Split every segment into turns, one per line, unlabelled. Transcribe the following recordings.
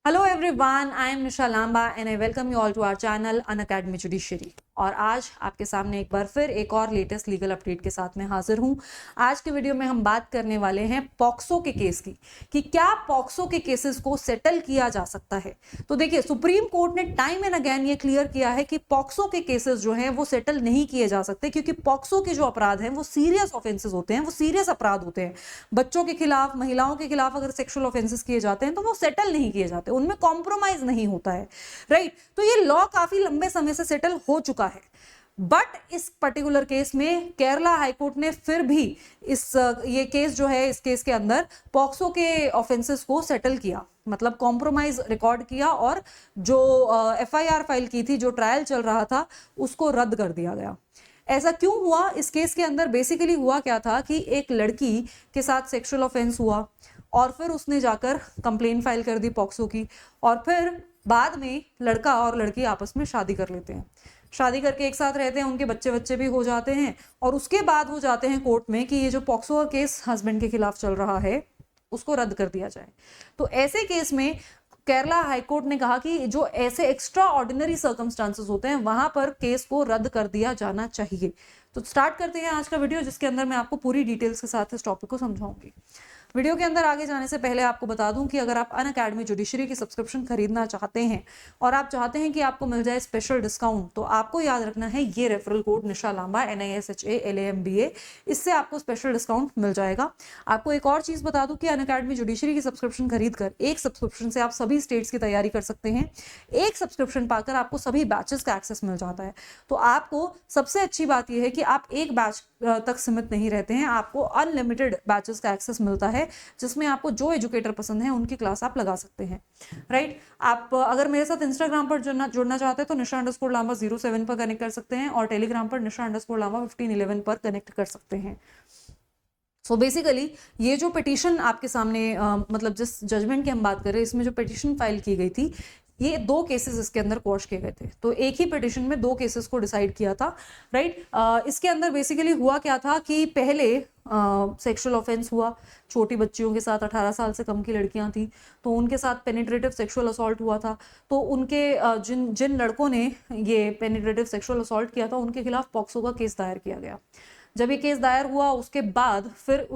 Hello everyone, I am Nisha Lamba and I welcome you all to our channel Unacademy Judiciary। और आज आपके सामने एक बार फिर एक और लेटेस्ट लीगल अपडेट के साथ में हाजिर हूं। आज के वीडियो में हम बात करने वाले हैं पॉक्सो के केस की कि क्या पॉक्सो के केसेस को सेटल किया जा सकता है। तो देखिए, सुप्रीम कोर्ट ने टाइम एंड अगेन ये क्लियर किया है कि पॉक्सो के केसेस जो हैं वो सेटल नहीं किए जा सकते, क्योंकि पॉक्सो के जो अपराध हैं वो सीरियस ऑफेंसेस होते हैं, वो सीरियस अपराध होते हैं। बच्चों के खिलाफ, महिलाओं के खिलाफ अगर सेक्सुअल ऑफेंसेस किए जाते हैं तो वो सेटल नहीं किए जाते, उनमें कॉम्प्रोमाइज नहीं होता है, राइट। तो ये लॉ काफी लंबे समय से सेटल हो चुका है, बट इस पर्टिकुलर केस में केरला हाईकोर्ट ने फिर भी ये केस जो है, इस केस के अंदर पॉक्सो के ऑफेंसेस को सेटल किया, मतलब कॉम्प्रोमाइज रिकॉर्ड किया और जो एफआईआर फाइल की थी, जो ट्रायल चल रहा था, उसको रद्द कर दिया गया। ऐसा क्यों हुआ? इस केस के अंदर बेसिकली हुआ क्या था कि एक लड़की के साथ सेक्सुअल ऑफेंस हुआ और फिर उसने जाकर कंप्लेन फाइल कर दी पॉक्सो की, और फिर बाद में लड़का और लड़की आपस में शादी कर लेते हैं, शादी करके एक साथ रहते हैं, उनके बच्चे भी हो जाते हैं, और उसके बाद वो जाते हैं कोर्ट में कि ये जो पॉक्सो का केस हस्बैंड के खिलाफ चल रहा है उसको रद्द कर दिया जाए। तो ऐसे केस में केरला हाईकोर्ट ने कहा कि जो ऐसे एक्स्ट्रा ऑर्डिनरी सर्कमस्टांसेस होते हैं वहां पर केस को रद्द कर दिया जाना चाहिए। तो स्टार्ट करते हैं आज का वीडियो, जिसके अंदर मैं आपको पूरी डिटेल्स के साथ इस टॉपिक को समझाऊंगी। वीडियो के अंदर आगे जाने से पहले आपको बता दूं कि अगर आप अनअकैडमी जुडिशरी की सब्सक्रिप्शन खरीदना चाहते हैं और आप चाहते हैं कि आपको मिल जाए स्पेशल डिस्काउंट, तो आपको याद रखना है ये रेफरल कोड निशा लांबा NISHA इससे आपको स्पेशल डिस्काउंट मिल जाएगा। आपको एक और चीज बता दूं कि अनअकैडमी जुडिशरी की सब्सक्रिप्शन खरीदकर एक सब्सक्रिप्शन से आप सभी स्टेट्स की तैयारी कर सकते हैं। एक सब्सक्रिप्शन पाकर आपको सभी बैचेस का एक्सेस मिल जाता है। तो आपको सबसे अच्छी बात यह है कि आप एक बैच तक सीमित नहीं रहते हैं, आपको अनलिमिटेड बैचेस का एक्सेस मिलता है, जिसमें आपको जो एजुकेटर पसंद है उनकी क्लास आप लगा सकते हैं, राइट। आप अगर मेरे साथ इंस्टाग्राम पर जुड़ना चाहते हैं तो निशा_लांबा 07 पर कनेक्ट कर सकते हैं, और टेलीग्राम पर निशा_लांबा 1511 पर कनेक्ट कर सकते हैं। सो बेसिकली ये जो पिटीशन आपके सामने मतलब जिस जजमेंट की हम बात कर रहे हैं, इसमें जो पिटीशन फाइल की गई थी, ये दो केसेस इसके अंदर क्वॉश किए गए थे। तो एक ही पिटीशन में दो केसेस को डिसाइड किया था, राइट। इसके अंदर बेसिकली हुआ क्या था कि पहले सेक्सुअल ऑफेंस हुआ छोटी बच्चियों के साथ, 18 साल से कम की लड़कियां थी, तो उनके साथ पेनिट्रेटिव सेक्सुअल असॉल्ट हुआ था। तो उनके जिन लड़कों ने ये पेनिट्रेटिव सेक्सुअल असॉल्ट किया था उनके खिलाफ पॉक्सो का केस दायर किया गया। जब ये केस दायर हुआ उसके बाद फिर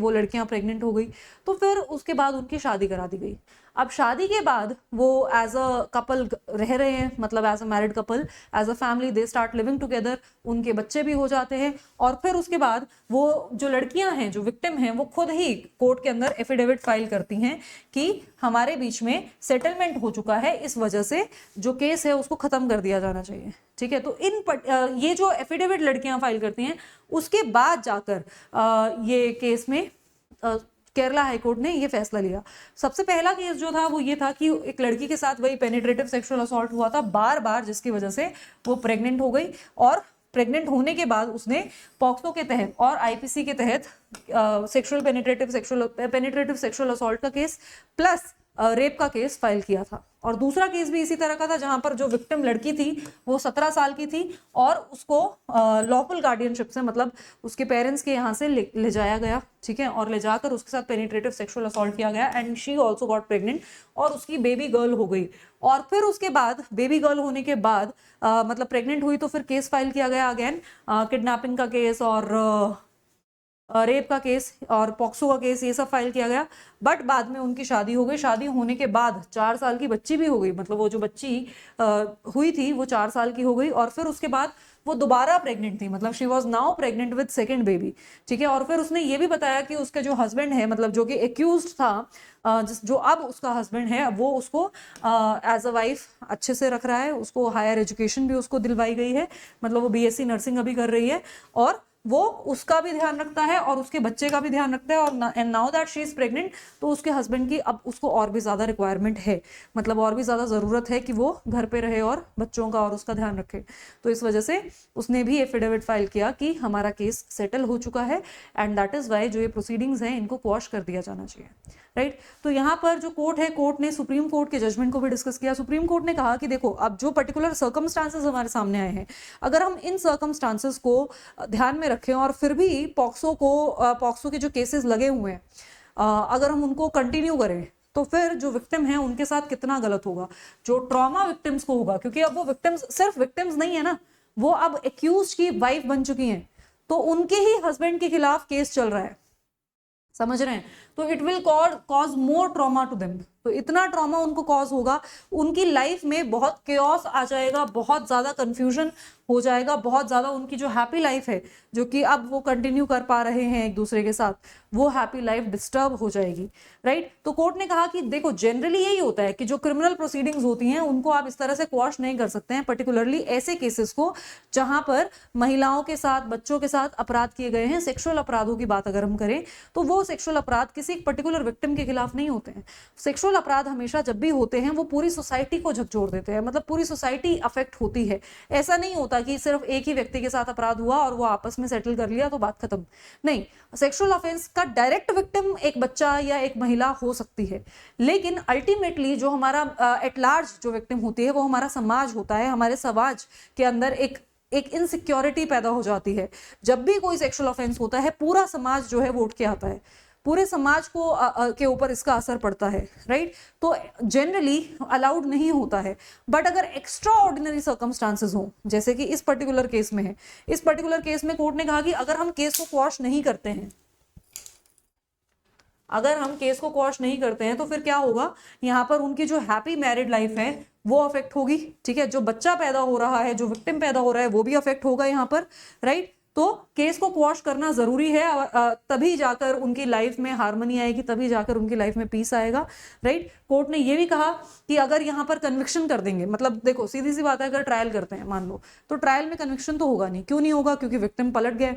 वो लड़कियां प्रेग्नेंट हो गई, तो फिर उसके बाद उनकी शादी करा दी गई। अब शादी के बाद वो एज अ कपल रह रहे हैं, मतलब as a married couple, as a family they start living together, उनके बच्चे भी हो जाते हैं, और फिर उसके बाद वो जो लड़कियां हैं, जो विक्टिम हैं, वो खुद ही कोर्ट के अंदर एफिडेविट फाइल करती हैं कि हमारे बीच में सेटलमेंट हो चुका है, इस वजह से जो केस है उसको खत्म कर दिया जाना चाहिए, ठीक है। तो ये जो एफिडेविट लड़कियां फाइल करती हैं, उसके बाद जाकर ये केस में केरला हाईकोर्ट ने ये फैसला लिया। सबसे पहला केस जो था वो ये था कि एक लड़की के साथ वही पेनिट्रेटिव सेक्सुअल असॉल्ट हुआ था बार बार, जिसकी वजह से वो प्रेग्नेंट हो गई, और प्रेग्नेंट होने के बाद उसने पॉक्सो के तहत और आईपीसी के तहत पेनिट्रेटिव सेक्सुअल असॉल्ट का केस प्लस रेप का केस फाइल किया था। और दूसरा केस भी इसी तरह का था, जहां पर जो विक्टिम लड़की थी वो 17 साल की थी और उसको लॉफुल गार्डियनशिप से, मतलब उसके पेरेंट्स के यहाँ से ले जाया गया, ठीक है, और ले जाकर उसके साथ पेनिट्रेटिव सेक्सुअल असॉल्ट किया गया, and she also got pregnant, और उसकी बेबी गर्ल हो गई। और फिर उसके बाद बेबी गर्ल होने के बाद मतलब प्रेग्नेंट हुई, तो फिर केस फाइल किया गया अगेन, किडनैपिंग का केस और रेप का केस और पॉक्सो का केस, ये सब फाइल किया गया। बट बाद में उनकी शादी हो गई। शादी होने के बाद 4 साल की बच्ची भी हो गई, मतलब वो जो बच्ची हुई थी वो 4 साल की हो गई, और फिर उसके बाद वो दोबारा प्रेग्नेंट थी, मतलब she was now pregnant with second baby, ठीक है। और फिर उसने ये भी बताया कि उसके जो हस्बैंड है, मतलब जो कि एक्यूज्ड था, जो अब उसका हस्बैंड है, वो उसको एज अ वाइफ अच्छे से रख रहा है, उसको हायर एजुकेशन भी उसको दिलवाई गई है, मतलब वो BSc नर्सिंग अभी कर रही है, और वो उसका भी ध्यान रखता है और उसके बच्चे का भी ध्यान रखता है। और and now that she is pregnant, तो उसके हस्बैंड की अब उसको और भी ज्यादा रिक्वायरमेंट है, मतलब और भी ज्यादा जरूरत है कि वो घर पे रहे और बच्चों का और उसका ध्यान रखे। तो इस वजह से उसने भी एफिडेविट फाइल किया कि हमारा केस सेटल हो चुका है, एंड दैट इज वाई जो ये प्रोसीडिंग्स हैं इनको क्वॉश कर दिया जाना चाहिए, राइट। तो यहाँ पर जो कोर्ट है, कोर्ट ने सुप्रीम कोर्ट के जजमेंट को भी डिस्कस किया। सुप्रीम कोर्ट ने कहा कि देखो, अब जो पर्टिकुलर सर्कमस्टांसेस हमारे सामने आए हैं, अगर हम इन सर्कमस्टांसेस को ध्यान में रखें और फिर भी पॉक्सो के जो केसेस लगे हुए हैं, अगर हम उनको कंटिन्यू करें, तो फिर जो विक्टिम है उनके साथ कितना गलत होगा, जो ट्रॉमा विक्टिम्स को होगा, क्योंकि अब वो विक्टिम्स सिर्फ विक्टिम्स नहीं है ना, वो अब एक्यूज की वाइफ बन चुकी हैं, तो उनके ही हस्बैंड के खिलाफ केस चल रहा है, समझ रहे हैं? तो it will cause more trauma to them. तो इतना ट्रॉमा उनको कॉज होगा, उनकी लाइफ में बहुत केओस आ जाएगा, बहुत ज्यादा कंफ्यूजन हो जाएगा, बहुत ज्यादा उनकी जो हैप्पी लाइफ है, जो कि अब वो कंटिन्यू कर पा रहे हैं एक दूसरे के साथ, वो हैप्पी लाइफ डिस्टर्ब हो जाएगी, राइट? तो कोर्ट ने कहा कि देखो जनरली यही होता है कि जो क्रिमिनल प्रोसीडिंग्स होती हैं उनको आप इस तरह से क्वॉश नहीं कर सकते हैं, पर्टिकुलरली ऐसे केसेस को जहां पर महिलाओं के साथ, बच्चों के साथ अपराध किए गए हैं। सेक्सुअल अपराधों की बात अगर हम करें तो वो सेक्सुअल अपराध किसी एक पर्टिकुलर विक्टिम के खिलाफ नहीं होते हैं। सेक्सुअल अपराध हमेशा जब भी होते हैं वो पूरी सोसाइटी को झकझोर देते हैं, मतलब पूरी सोसाइटी अफेक्ट होती है। ऐसा नहीं होता कि सिर्फ एक ही व्यक्ति के साथ अपराध हुआ और वो आपस में सेटल कर लिया तो बात खत्म, नहीं। सेक्सुअल ऑफेंस का डायरेक्ट विक्टिम एक बच्चा या एक महिला हो सकती है, लेकिन अल्टीमेटली जो हमारा एट लार्ज जो विक्टिम होती है वो हमारा समाज होता है। हमारे समाज के अंदर एक इनसिक्योरिटी पैदा हो जाती है। जब भी कोई सेक्सुअल ऑफेंस होता है पूरा समाज जो है वो उठ के आता है, पूरे समाज को के ऊपर इसका असर पड़ता है, राइट? तो जनरली अलाउड नहीं होता है। बट अगर एक्स्ट्रा ऑर्डिनरी सर्कमस्टांसेस हो, जैसे कि इस पर्टिकुलर केस में है, इस पर्टिकुलर केस में कोर्ट ने कहा कि अगर हम केस को क्वॉश नहीं करते हैं, अगर हम केस को क्वॉश नहीं करते हैं तो फिर क्या होगा, यहाँ पर उनकी जो हैप्पी मैरिड लाइफ है वो अफेक्ट होगी, ठीक है? जो बच्चा पैदा हो रहा है, जो विक्टिम पैदा हो रहा है वो भी अफेक्ट होगा यहाँ पर, राइट? तो केस को क्वॉश करना जरूरी है, तभी जाकर उनकी लाइफ में हार्मनी आएगी, तभी जाकर उनकी लाइफ में पीस आएगा, राइट? कोर्ट ने ये भी कहा कि अगर यहाँ पर कन्विक्शन कर देंगे, मतलब देखो सीधी सी बात है, अगर ट्रायल करते हैं मान लो, तो ट्रायल में कन्विक्शन तो होगा नहीं। क्यों नहीं होगा? क्योंकि विक्टिम पलट गए,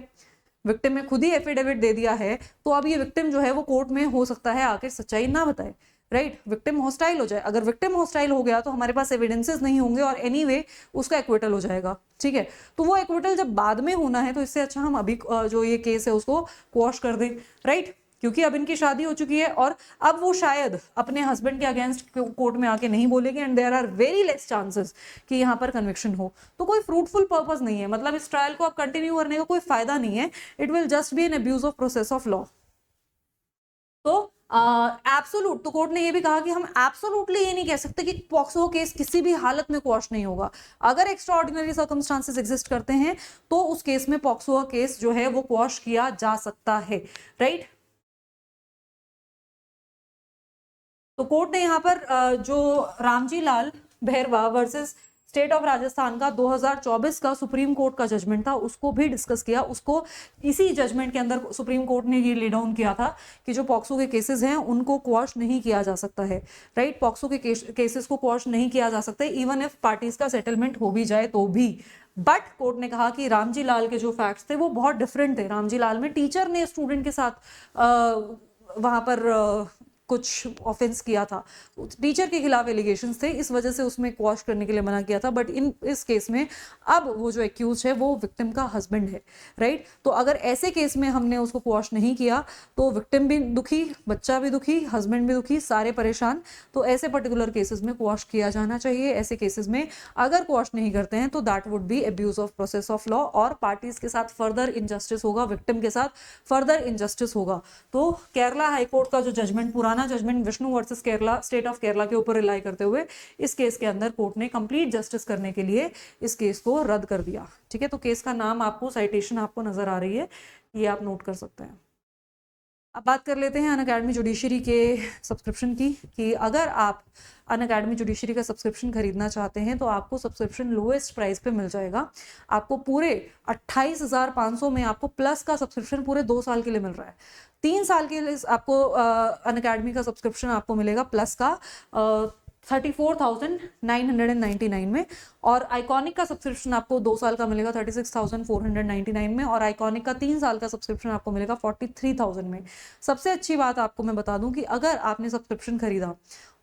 विक्टिम ने खुद ही एफिडेविट दे दिया है, तो अब ये विक्टिम जो है वो कोर्ट में हो सकता है आखिर सच्चाई ना बताए, राइट? विक्टिम हॉस्टाइल हो जाए। अगर विक्टिम हॉस्टाइल हो गया तो हमारे पास एविडेंसेस नहीं होंगे और एनीवे उसका एक्विटल हो जाएगा, ठीक है? तो वो एक्विटल जब बाद में होना है तो इससे अच्छा हम अभी जो ये केस है उसको क्वॉश कर दें, राइट? क्योंकि अब इनकी शादी हो चुकी है और अब वो शायद अपने हस्बैंड के अगेंस्ट कोर्ट में आके नहीं बोलेंगे, and there are very less chances कि यहाँ पर कन्विक्शन हो। तो कोई फ्रूटफुल पर्पस नहीं है, मतलब इस ट्रायल को अब कंटिन्यू करने का कोई फायदा नहीं है। It will just be an abuse of process of law. तो एब्सोल्यूट, तो कोर्ट ने ये भी कहा कि हम एब्सोल्युटली ये नहीं कह सकते कि पॉक्सो केस किसी भी हालत में क्वॉश नहीं होगा। अगर एक्स्ट्रा ऑर्डिनरी सर्कमस्टांसेस एग्जिस्ट करते हैं तो उस केस में पॉक्सो केस जो है वो क्वॉश किया जा सकता है, राइट? तो कोर्ट ने यहाँ पर जो Ramji Lal Bhairahawa versus state of Rajasthan का 2024 का सुप्रीम कोर्ट का जजमेंट था उसको भी डिस्कस किया। उसको इसी जजमेंट के अंदर सुप्रीम कोर्ट ने ये ले डाउन किया था कि जो पॉक्सो के केसेस हैं उनको क्वॉश नहीं किया जा सकता है, राइट? पॉक्सो के केसेस को क्वॉश नहीं किया जा सकता इवन इफ पार्टीज का सेटलमेंट हो भी जाए तो भी। बट कोर्ट ने कहा कि रामजी लाल के जो फैक्ट्स थे वो बहुत डिफरेंट थे। रामजी लाल में टीचर ने स्टूडेंट के साथ वहां पर कुछ ऑफेंस किया था, टीचर के खिलाफ एलिगेशंस थे, इस वजह से उसमें क्वॉश करने के लिए मना किया था। बट इस केस में अब वो जो एक्यूज है वो विक्टिम का हस्बैंड है, राइट? तो अगर ऐसे केस में हमने उसको क्वॉश नहीं किया तो विक्टिम भी दुखी, बच्चा भी दुखी, हस्बैंड भी दुखी, सारे परेशान। तो ऐसे पर्टिकुलर केसेस में क्वॉश किया जाना चाहिए। ऐसे केसेस में अगर क्वॉश नहीं करते हैं तो that would be abuse of process of law और पार्टीज के साथ फर्दर इनजस्टिस होगा, विक्टिम के साथ फर्दर इनजस्टिस होगा। तो केरला हाईकोर्ट का जो जजमेंट, पुराना judgement Vishnu versus Kerala, state of Kerala के ऊपर रिलाई करते हुए इस केस के अंदर कोर्ट ने कंप्लीट जस्टिस करने के लिए इस केस को रद्द कर दिया, ठीक है? तो केस का नाम आपको, साइटेशन आपको नजर आ रही है, ये आप नोट कर सकते हैं। अब बात कर लेते हैं अनअकैडमी जुडिशरी के सब्सक्रिप्शन की, कि अगर आप अनअकैडमी जुडिशरी का सब्सक्रिप्शन खरीदना चाहते हैं तो आपको सब्सक्रिप्शन लोएस्ट प्राइस पे मिल जाएगा। आपको पूरे 28,500 में आपको प्लस का सब्सक्रिप्शन पूरे 2 साल के लिए मिल रहा है। 3 साल के लिए आपको अनअकैडमी का सब्सक्रिप्शन आपको मिलेगा प्लस का 34,999 में, और आइकॉनिक का सब्सक्रिप्शन आपको 2 साल का मिलेगा 36,499 में, और आइकॉनिक का 3 साल का सब्सक्रिप्शन आपको मिलेगा 43,000 में। सबसे अच्छी बात आपको मैं बता दूं कि अगर आपने सब्सक्रिप्शन खरीदा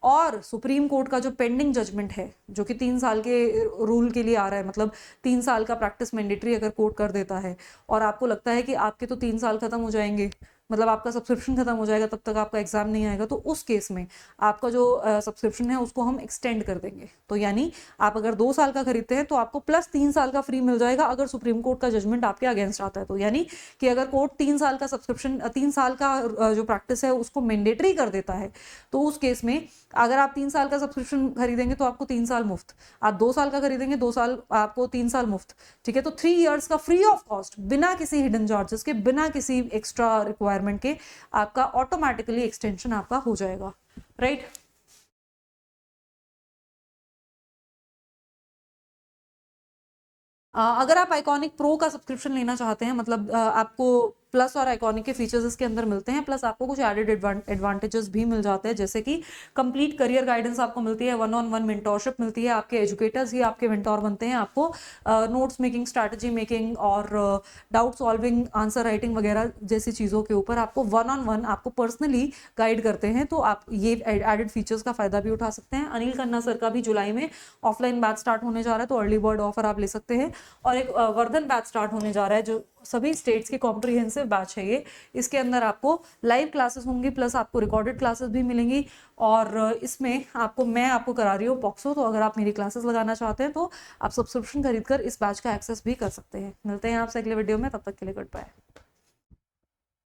और सुप्रीम कोर्ट का जो पेंडिंग जजमेंट है जो कि 3 साल के रूल के लिए आ रहा है, मतलब 3 साल का प्रैक्टिस मैंडेटरी अगर कोर्ट कर देता है और आपको लगता है कि आपके तो 3 साल खत्म हो जाएंगे मतलब आपका सब्सक्रिप्शन खत्म हो जाएगा, तब तक आपका एग्जाम नहीं आएगा, तो उस केस में आपका जो सब्सक्रिप्शन है उसको हम एक्सटेंड कर देंगे। तो यानी आप अगर 2 साल का खरीदते हैं तो आपको प्लस 3 साल का फ्री मिल जाएगा अगर सुप्रीम कोर्ट का जजमेंट आपके अगेंस्ट आता है। तो यानी कि अगर कोर्ट 3 साल का सब्सक्रिप्शन 3 साल का जो प्रैक्टिस है उसको मैंडेटरी कर देता है, तो उस केस में अगर आप 3 साल का सब्सक्रिप्शन खरीदेंगे तो आपको 3 साल मुफ्त, आप 2 साल का खरीदेंगे 2 साल आपको 3 साल मुफ्त, ठीक है। तो 3 इयर्स का फ्री ऑफ कॉस्ट, बिना किसी हिडन चार्जेस के, बिना किसी एक्स्ट्रा रिक्वायरमेंट के आपका ऑटोमेटिकली एक्सटेंशन आपका हो जाएगा, राइट। अगर आप आइकॉनिक प्रो का सब्सक्रिप्शन लेना चाहते हैं, मतलब आपको प्लस और आइकॉनिक के फीचर्स इसके अंदर मिलते हैं, प्लस आपको कुछ एडेड एडवांटेजेस भी मिल जाते हैं, जैसे कि कंप्लीट करियर गाइडेंस आपको मिलती है, 1-on-1 मेंटोरशिप मिलती है, आपके एजुकेटर्स ही आपके मेंटोर बनते हैं, आपको नोट्स मेकिंग, स्ट्रैटेजी मेकिंग और डाउट सॉल्विंग, आंसर राइटिंग वगैरह जैसी चीज़ों के ऊपर आपको 1-on-1 आपको पर्सनली गाइड करते हैं। तो आप ये एडेड फीचर्स का फायदा भी उठा सकते हैं। अनिल खन्ना सर का भी जुलाई में ऑफलाइन बैच स्टार्ट होने जा रहा है, तो अर्ली बर्ड ऑफर आप ले सकते हैं। और एक वर्धन बैच स्टार्ट होने जा रहा है जो सभी स्टेट्स के कॉम्प्रिहेंसिव बैच है ये। इसके अंदर आपको लाइव क्लासेस होंगी, प्लस आपको रिकॉर्डेड क्लासेस भी मिलेंगी, और इसमें मैं आपको करा रही हूँ पॉक्सो। तो अगर आप मेरी क्लासेस लगाना चाहते हैं तो आप सब्सक्रिप्शन खरीदकर इस बैच का एक्सेस भी कर सकते हैं। मिलते हैं आपसे अगले वीडियो में, तब तक के लिए गुड बाय।